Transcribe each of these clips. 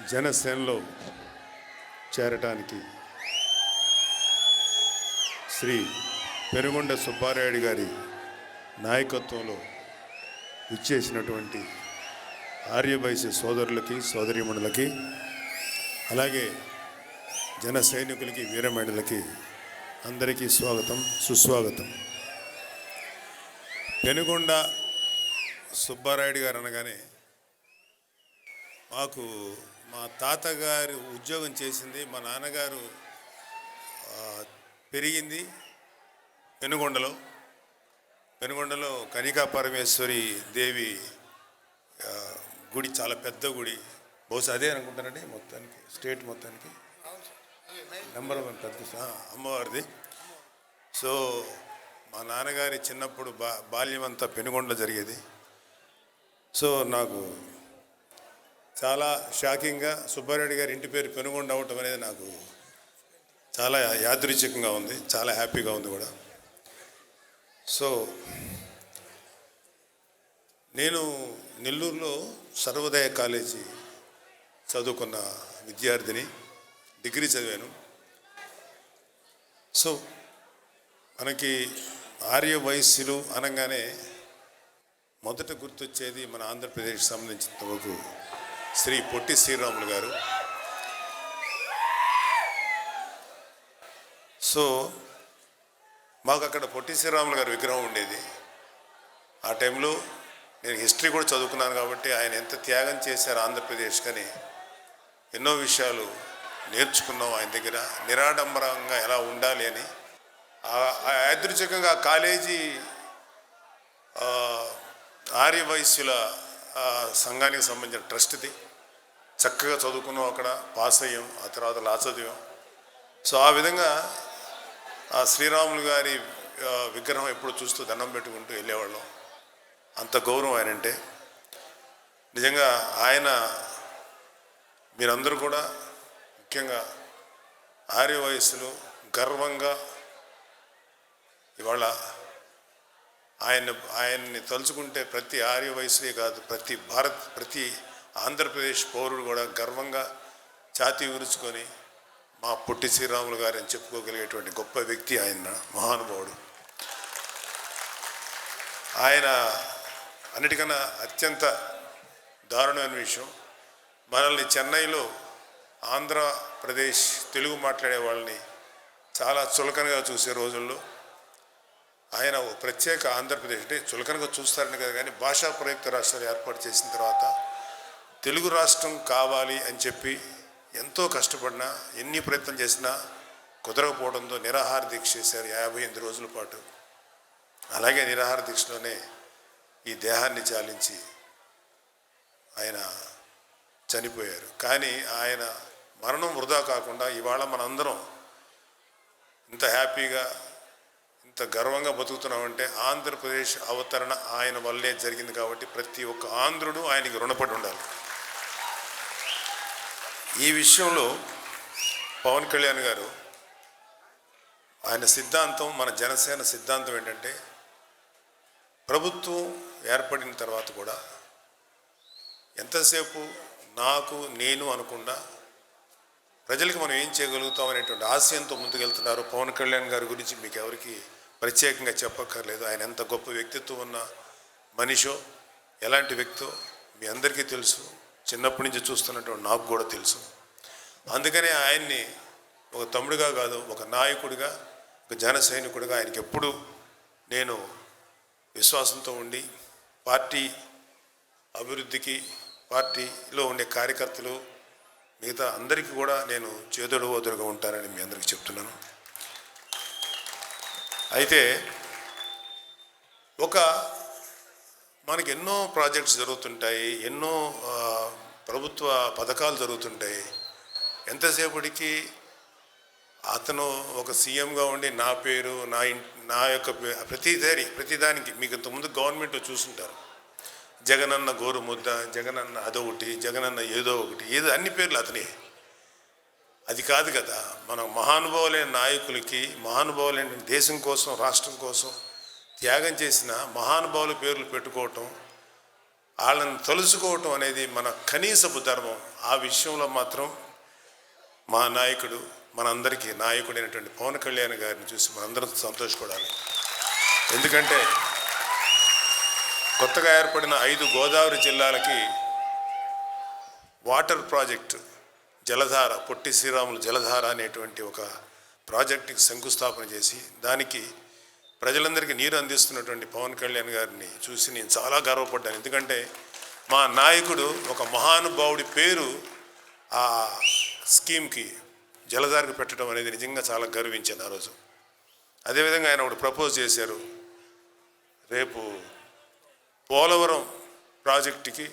జనసేనలో చేరటానికి శ్రీ పెనుగొండ సుబ్బారాయుడు గారి నాయకత్వంలో ఇచ్చేసినటువంటి ఆర్యవైశ్య సోదరులకి సోదరీమణులకి అలాగే జన సైనికులకి వీరమహిళలకి అందరికీ స్వాగతం సుస్వాగతం. పెనుగొండ సుబ్బారాయుడు గారు అనగానే మాకు మా తాతగారు ఉద్యోగం చేసింది, మా నాన్నగారు పెరిగింది పెనుగొండలో కనికా పరమేశ్వరి దేవి గుడి, చాలా పెద్ద గుడి, బహుశా అదే అనుకుంటానండి మొత్తానికి స్టేట్ మొత్తానికి నెంబర్ 1 పెద్ద అమ్మవారిది. సో మా నాన్నగారి చిన్నప్పుడు బాల్యం అంతా పెనుగొండలో జరిగేది. సో నాకు చాలా షాకింగ్గా సుబ్బారెడ్డి గారి ఇంటి పేరు పెనుగొండ అవ్వటం అనేది నాకు చాలా యాదృచ్ఛికంగా ఉంది, చాలా హ్యాపీగా ఉంది కూడా. సో నేను నెల్లూరులో సర్వోదయ కాలేజీ చదువుకున్న విద్యార్థిని, డిగ్రీ చదివాను. సో మనకి ఆర్యవైశ్యులు అనగానే మొదట గుర్తొచ్చేది మన ఆంధ్రప్రదేశ్కి సంబంధించినంత వరకు శ్రీ పొట్టి శ్రీరాములు గారు. సో మాకు అక్కడ పొట్టి శ్రీరాములు గారి విగ్రహం ఉండేది. ఆ టైంలో నేను హిస్టరీ కూడా చదువుకున్నాను కాబట్టి ఆయన ఎంత త్యాగం చేశారు ఆంధ్రప్రదేశ్ కానీ ఎన్నో విషయాలు నేర్చుకున్నాం ఆయన దగ్గర, నిరాడంబరంగా ఎలా ఉండాలి అని. యాదృచ్ఛికంగా ఆ కాలేజీ ఆర్యవైశ్యుల సంఘానికి సంబంధించిన ట్రస్ట్ది, చక్కగా చదువుకున్నాం, అక్కడ పాస్ అయ్యాం, ఆ తర్వాత లా చదివాం. సో ఆ విధంగా ఆ శ్రీరాములు గారి విగ్రహం ఎప్పుడు చూస్తూ దండం పెట్టుకుంటూ వెళ్ళేవాళ్ళం. అంత గౌరవం ఆయన అంటే. నిజంగా ఆయన మీరందరూ కూడా ముఖ్యంగా ఆర్యవయస్సులు గర్వంగా ఇవాళ ఆయన్ని తలుచుకుంటే ప్రతి ఆర్యవయస్సులే కాదు, ప్రతి ఆంధ్రప్రదేశ్ పౌరుడు కూడా గర్వంగా ఛాతీ విరుచుకొని మా పొట్టి శ్రీరాములు గారు అని చెప్పుకోగలిగేటువంటి గొప్ప వ్యక్తి ఆయన, మహానుభావుడు. ఆయన అన్నిటికన్నా అత్యంత దారుణమైన విషయం, మనల్ని చెన్నైలో ఆంధ్రప్రదేశ్ తెలుగు మాట్లాడే వాళ్ళని చాలా చులకనగా చూసే రోజుల్లో ఆయన ఒక ప్రత్యేక ఆంధ్రప్రదేశ్ అంటే చులకనగా చూస్తారని కదా, కానీ భాషా ప్రయుక్త రాష్ట్రాలు ఏర్పాటు చేసిన తర్వాత తెలుగు రాష్ట్రం కావాలి అని చెప్పి ఎంతో కష్టపడినా, ఎన్ని ప్రయత్నం చేసినా కుదరకపోవడంతో నిరాహార దీక్ష చేశారు 58 రోజుల పాటు. అలాగే నిరాహార దీక్షలోనే ఈ దేహాన్ని చాలించి ఆయన చనిపోయారు. కానీ ఆయన మరణం వృధా కాకుండా ఇవాళ మనందరం ఇంత హ్యాపీగా ఇంత గర్వంగా బతుకుతున్నామంటే ఆంధ్రప్రదేశ్ అవతరణ ఆయన వల్లే జరిగింది. కాబట్టి ప్రతి ఒక్క ఆంధ్రుడు ఆయనకి రుణపడి ఉండాలి. ఈ విషయంలో పవన్ కళ్యాణ్ గారు ఆయన సిద్ధాంతం, మన జనసేన సిద్ధాంతం ఏంటంటే ప్రభుత్వం ఏర్పడిన తర్వాత కూడా ఎంతసేపు నాకు నేను అనకుండా ప్రజలకు మనం ఏం చేయగలుగుతాం అనేటువంటి ఆశయంతో ముందుకెళ్తున్నారు. పవన్ కళ్యాణ్ గారి గురించి మీకు ఎవరికి ప్రత్యేకంగా చెప్పక్కర్లేదు. ఆయన ఎంత గొప్ప వ్యక్తిత్వం ఉన్న మనిషో, ఎలాంటి వ్యక్తో మీ అందరికీ తెలుసు, చిన్నప్పటి నుంచి చూస్తున్నటువంటి నాకు కూడా తెలుసు. అందుకనే ఆయన్ని ఒక తమ్ముడిగా కాదు, ఒక నాయకుడిగా, ఒక జన సైనికుడిగా ఆయనకి ఎప్పుడు నేను విశ్వాసంతో ఉండి పార్టీ అభివృద్ధికి, పార్టీలో ఉండే కార్యకర్తలు మిగతా అందరికీ కూడా నేను చేదోడు ఓదురుగా ఉంటానని మీ అందరికీ చెప్తున్నాను. అయితే మనకి ఎన్నో ప్రాజెక్ట్స్ జరుగుతుంటాయి, ఎన్నో ప్రభుత్వ పథకాలు జరుగుతుంటాయి. ఎంతసేపటికి అతను ఒక సీఎంగా ఉండి నా పేరు, నా యొక్క ప్రతిదానికి మీకు ఇంతకుముందు గవర్నమెంట్ చూసుంటారు, జగనన్న గోరు ముద్ద, జగనన్న అదొకటి, జగనన్న ఏదో ఒకటి, అన్ని పేర్లు అతనే. అది కాదు కదా, మన మహానుభావులైన నాయకులకి, మహానుభావులైన దేశం కోసం, రాష్ట్రం కోసం త్యాగం చేసిన మహానుభావుల పేర్లు పెట్టుకోవటం వాళ్ళని తలుచుకోవటం అనేది మన కనీసపు ధర్మం. ఆ విషయంలో మాత్రం మా నాయకుడు, మనందరికీ నాయకుడైనటువంటి పవన్ కళ్యాణ్ గారిని చూసి మనందరం సంతోషపడాలి. ఎందుకంటే కొత్తగా ఏర్పడిన 5 గోదావరి జిల్లాలకి వాటర్ ప్రాజెక్టు జలధార, పొట్టి శ్రీరాములు జలధార అనేటువంటి ఒక ప్రాజెక్టుకి శంకుస్థాపన చేసి దానికి ప్రజలందరికీ నీరు అందిస్తున్నటువంటి పవన్ కళ్యాణ్ గారిని చూసి నేను చాలా గర్వపడ్డాను. ఎందుకంటే మా నాయకుడు ఒక మహానుభావుడి పేరు ఆ స్కీమ్కి, జలధారకు పెట్టడం అనేది నిజంగా చాలా గర్వించాను ఆ రోజు. అదేవిధంగా ఆయన ఒకటి ప్రపోజ్ చేశారు, రేపు పోలవరం ప్రాజెక్టుకి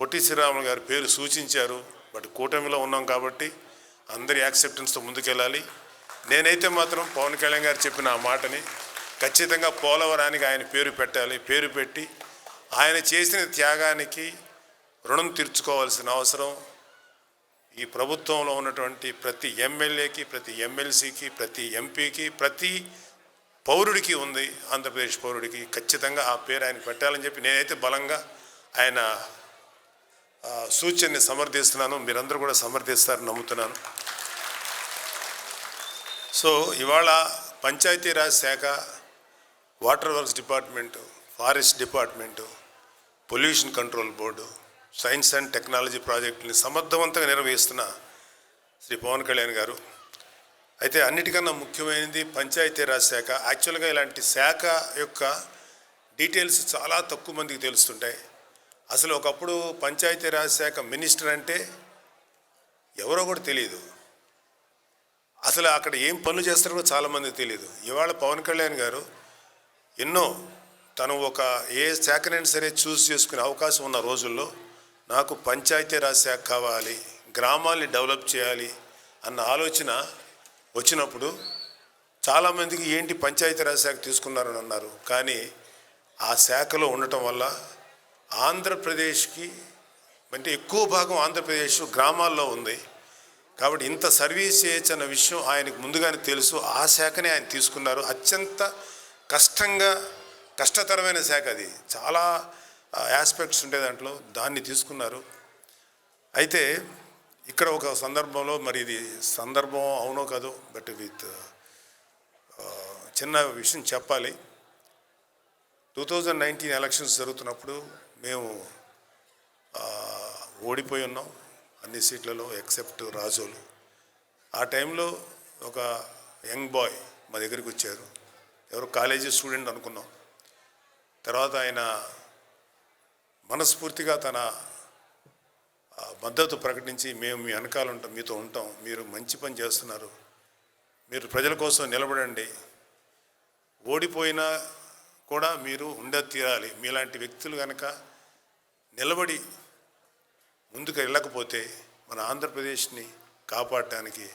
పొట్టి శ్రీరాములు గారి పేరు సూచించారు. బట్ కూటమిలో ఉన్నాం కాబట్టి అందరి యాక్సెప్టెన్స్తో ముందుకెళ్ళాలి. నేనైతే మాత్రం పవన్ కళ్యాణ్ గారు చెప్పిన ఆ మాటని ఖచ్చితంగా పోలవరానికి ఆయన పేరు పెట్టాలి. పేరు పెట్టి ఆయన చేసిన త్యాగానికి రుణం తీర్చుకోవాల్సిన అవసరం ఈ ప్రభుత్వంలో ఉన్నటువంటి ప్రతి ఎమ్మెల్యేకి, ప్రతి ఎమ్మెల్సీకి, ప్రతి ఎంపీకి, ప్రతి పౌరుడికి ఉంది. ఆంధ్రప్రదేశ్ పౌరుడికి ఖచ్చితంగా ఆ పేరు ఆయన పెట్టాలని చెప్పి నేనైతే బలంగా ఆయన సూచనని సమర్థిస్తున్నాను. మీరందరూ కూడా సమర్థిస్తారని నమ్ముతున్నాను. సో ఇవాళ పంచాయతీరాజ్ శాఖ, water works department, forest department, pollution control board, science and technology ప్రాజెక్టుని సమర్థవంతంగా నిర్వహిస్తున్న శ్రీ పవన్ కళ్యాణ్ గారు. అయితే అన్నిటికన్నా ముఖ్యమైనది పంచాయతీరాజ్ శాఖ. యాక్చువల్గా ఇలాంటి శాఖ యొక్క డీటెయిల్స్ చాలా తక్కువ మందికి తెలుస్తుంటాయి. అసలు ఒకప్పుడు పంచాయతీరాజ్ శాఖ మినిస్టర్ అంటే ఎవరో కూడా తెలియదు. అసలు అక్కడ ఏం పనులు చేస్తారో కూడా చాలామందికి తెలియదు. ఇవాళ పవన్ కళ్యాణ్ గారు ఎన్నో, తను ఒక ఏ శాఖనైనా సరే చూస్ చేసుకునే అవకాశం ఉన్న రోజుల్లో నాకు పంచాయతీరాజ్ శాఖ కావాలి, గ్రామాల్ని డెవలప్ చేయాలి అన్న ఆలోచన వచ్చినప్పుడు చాలామందికి ఏంటి పంచాయతీరాజ్ శాఖ తీసుకున్నారని అన్నారు. కానీ ఆ శాఖలో ఉండటం వల్ల ఆంధ్రప్రదేశ్కి, అంటే ఎక్కువ భాగం ఆంధ్రప్రదేశ్ గ్రామాల్లో ఉంది కాబట్టి ఇంత సర్వీస్ చేయొచ్చు అన్న విషయం ఆయనకు ముందుగానే తెలుసు. ఆ శాఖనే ఆయన తీసుకున్నారు. అత్యంత కష్టతరమైన శాఖ అది, చాలా ఆస్పెక్ట్స్ ఉండే దాంట్లో, దాన్ని తీసుకున్నారు. అయితే ఇక్కడ ఒక సందర్భంలో, మరి ఇది సందర్భం అవునో కాదో, బట్ విత్ చిన్న విషయం చెప్పాలి. 2019 ఎలక్షన్స్ జరుగుతున్నప్పుడు మేము ఓడిపోయి ఉన్నాం అన్ని సీట్లలో ఎక్సెప్ట్ రాజోలు. ఆ టైంలో ఒక యంగ్ బాయ్ మా దగ్గరికి వచ్చారు. ఎవరు కాలేజీ స్టూడెంట్ అనుకున్నాం. తర్వాత ఆయన మనస్ఫూర్తిగా తన మద్దతు ప్రకటించి, మేము మీ వెనకాల ఉంటాం, మీతో ఉంటాం, మీరు మంచి పని చేస్తున్నారు, మీరు ప్రజల కోసం నిలబడండి, ఓడిపోయినా కూడా మీరు ఉండే తీరాలి, మీలాంటి వ్యక్తులు కనుక నిలబడి ముందుకు వెళ్ళకపోతే మన ఆంధ్రప్రదేశ్ని కాపాడటానికి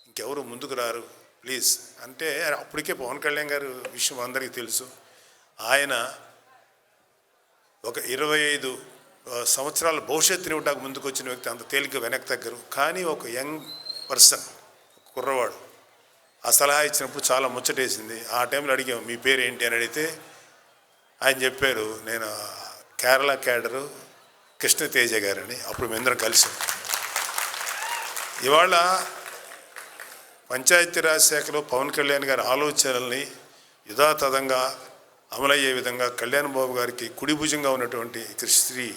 ఇంకెవరు ముందుకు రారు, ప్లీజ్ అంటే. అప్పటికే పవన్ కళ్యాణ్ గారు విషయం అందరికీ తెలుసు. ఆయన ఒక 25 సంవత్సరాల భవిష్యత్తుని ఇవ్వడానికి ముందుకు వచ్చిన వ్యక్తి, అంత తేలిక వెనక్కి తగ్గరు. కానీ ఒక యంగ్ పర్సన్, కుర్రవాడు ఆ సలహా ఇచ్చినప్పుడు చాలా ముచ్చటేసింది. ఆ టైంలో అడిగాం, మీ పేరు ఏంటి అని అడిగితే ఆయన చెప్పారు, నేను కేరళ క్యాడరు కృష్ణతేజ గారని. అప్పుడు మేమందరం కలిసాం. ఇవాళ పంచాయతీరాజ్ శాఖలో పవన్ కళ్యాణ్ గారి ఆలోచనల్ని యథాతథంగా అమలయ్యే విధంగా కళ్యాణ్ బాబు గారికి కుడిభుజంగా ఉన్నటువంటి శ్రీ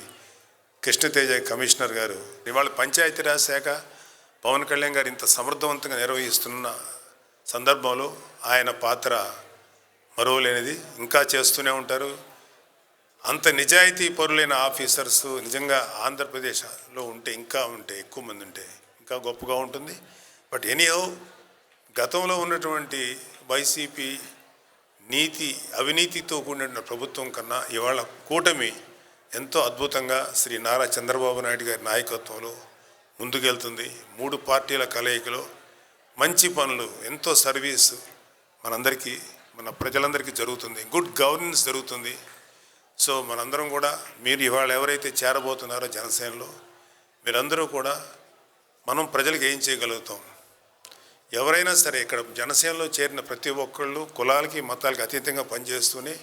కృష్ణతేజ కమిషనర్ గారు, ఇవాళ పంచాయతీరాజ్ శాఖ పవన్ కళ్యాణ్ గారు ఇంత సమర్థవంతంగా నిర్వహిస్తున్న సందర్భంలో ఆయన పాత్ర మరువలేనిది. ఇంకా చేస్తూనే ఉంటారు. అంత నిజాయితీ పరులైన ఆఫీసర్స్ నిజంగా ఆంధ్రప్రదేశ్లో ఉంటే, ఎక్కువ మంది ఉంటే ఇంకా గొప్పగా ఉంటుంది. బట్ ఎనీహౌ, గతంలో ఉన్నటువంటి వైసీపీ అవినీతితో కూడిన ప్రభుత్వం కన్నా ఇవాళ కూటమి ఎంతో అద్భుతంగా శ్రీ నారా చంద్రబాబు నాయుడు గారి నాయకత్వంలో ముందుకెళ్తుంది. 3 పార్టీల కలయికలో మంచి పనులు, ఎంతో సర్వీసు మనందరికీ, మన ప్రజలందరికీ జరుగుతుంది. గుడ్ గవర్నెన్స్ జరుగుతుంది. సో మనందరం కూడా, మీరు ఇవాళ ఎవరైతే చేరబోతున్నారో జనసేనలో, మీరందరూ కూడా మనం ప్రజలకు ఏం చేయగలుగుతాం, ఎవరైనా సరే ఇక్కడ జనసేనలో చేరిన ప్రతి ఒక్కళ్ళు కులాలకి మతాలకి అతీతంగా పనిచేస్తూనే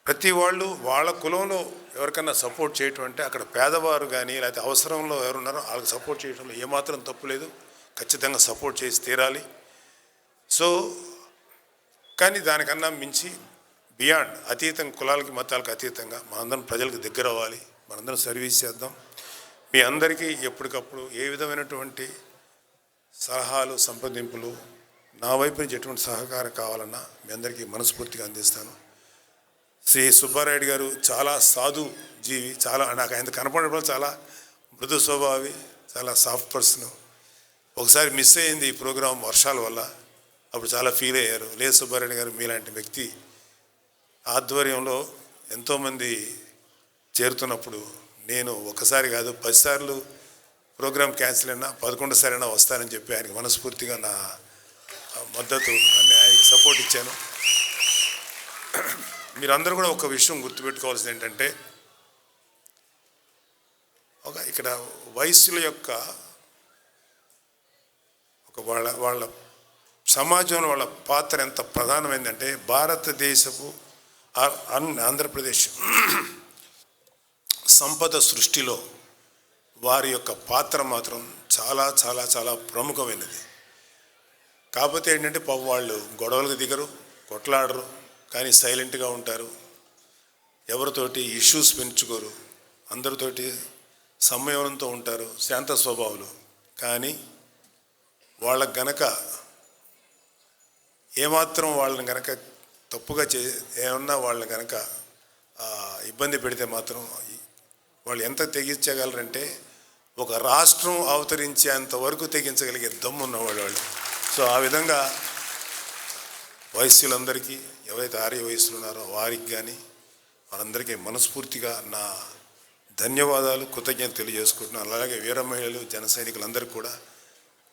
ప్రతి వాళ్ళు వాళ్ళ కులంలో ఎవరికన్నా సపోర్ట్ చేయటం అంటే అక్కడ పేదవారు కానీ లేకపోతే అవసరంలో ఎవరున్నారో వాళ్ళకి సపోర్ట్ చేయడంలో ఏమాత్రం తప్పు లేదు, ఖచ్చితంగా సపోర్ట్ చేసి తీరాలి. సో కానీ దానికన్నా మించి బియాండ్ అతీతం, కులాలకి మతాలకు అతీతంగా మనందరం ప్రజలకు దగ్గర అవ్వాలి, మనందరం సర్వీస్ చేద్దాం. మీ అందరికీ ఎప్పటికప్పుడు ఏ విధమైనటువంటి సలహాలు సంప్రదింపులు నా వైపు నుంచి ఎటువంటి సహకారం కావాలన్నా మీ అందరికీ మనస్ఫూర్తిగా అందిస్తాను. శ్రీ సుబ్బారాయుడు గారు చాలా సాధు జీవి, చాలా నాకు ఆయన కనపడేప్పుడు చాలా మృదు స్వభావి, చాలా సాఫ్ట్ పర్సన్. ఒకసారి మిస్ అయింది ఈ ప్రోగ్రాం వర్షాల వల్ల, అప్పుడు చాలా ఫీల్ అయ్యారు. లేదు సుబ్బారాయుడు గారు మీలాంటి వ్యక్తి ఆధ్వర్యంలో ఎంతోమంది చేరుతున్నప్పుడు నేను ఒకసారి కాదు 10 సార్లు ప్రోగ్రాం క్యాన్సిల్ అయినా 11 సారైనా వస్తానని చెప్పి ఆయనకి మనస్ఫూర్తిగా నా మద్దతు అని ఆయనకి సపోర్ట్ ఇచ్చాను. మీరందరూ కూడా ఒక విషయం గుర్తుపెట్టుకోవాల్సింది ఏంటంటే, ఇక్కడ వయస్సుల యొక్క వాళ్ళ సమాజంలో వాళ్ళ పాత్ర ఎంత ప్రధానమైందంటే, భారతదేశపు ఆంధ్రప్రదేశ్ సంపద సృష్టిలో వారి యొక్క పాత్ర మాత్రం చాలా చాలా చాలా ప్రముఖమైనది. కాకపోతే ఏంటంటే పాపం వాళ్ళు గొడవలకు దిగరు, కొట్లాడరు, కానీ సైలెంట్గా ఉంటారు, ఎవరితోటి ఇష్యూస్ పెంచుకోరు, అందరితోటి సంయమనంతో ఉంటారు, శాంత స్వభావాలు. కానీ వాళ్ళకు గనక ఏమాత్రం వాళ్ళని గనక తప్పుగా ఏమన్నా వాళ్ళని గనక ఇబ్బంది పెడితే మాత్రం వాళ్ళు ఎంత తెగించగలరంటే ఒక రాష్ట్రం అవతరించేంత వరకు తెగించగలిగే దమ్మున్నవాళ్ళు వాళ్ళు. సో ఆ విధంగా వయస్సులందరికీ, ఎవరైతే ఆర్య వయస్సులు ఉన్నారో వారికి కానీ వారందరికీ మనస్ఫూర్తిగా నా ధన్యవాదాలు, కృతజ్ఞతలు తెలియజేసుకుంటున్నాను. అలాగే వీర మహిళలు, జన సైనికులందరికీ కూడా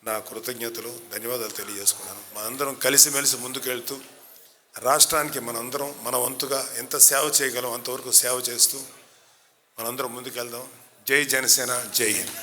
నా కృతజ్ఞతలు, ధన్యవాదాలు తెలియజేసుకున్నాను. మనందరం కలిసిమెలిసి ముందుకెళ్తూ రాష్ట్రానికి మనందరం మన వంతుగా ఎంత సేవ చేయగలం అంతవరకు సేవ చేస్తూ మనందరం ముందుకెళ్దాం. జై జనసేన, జై హింద్.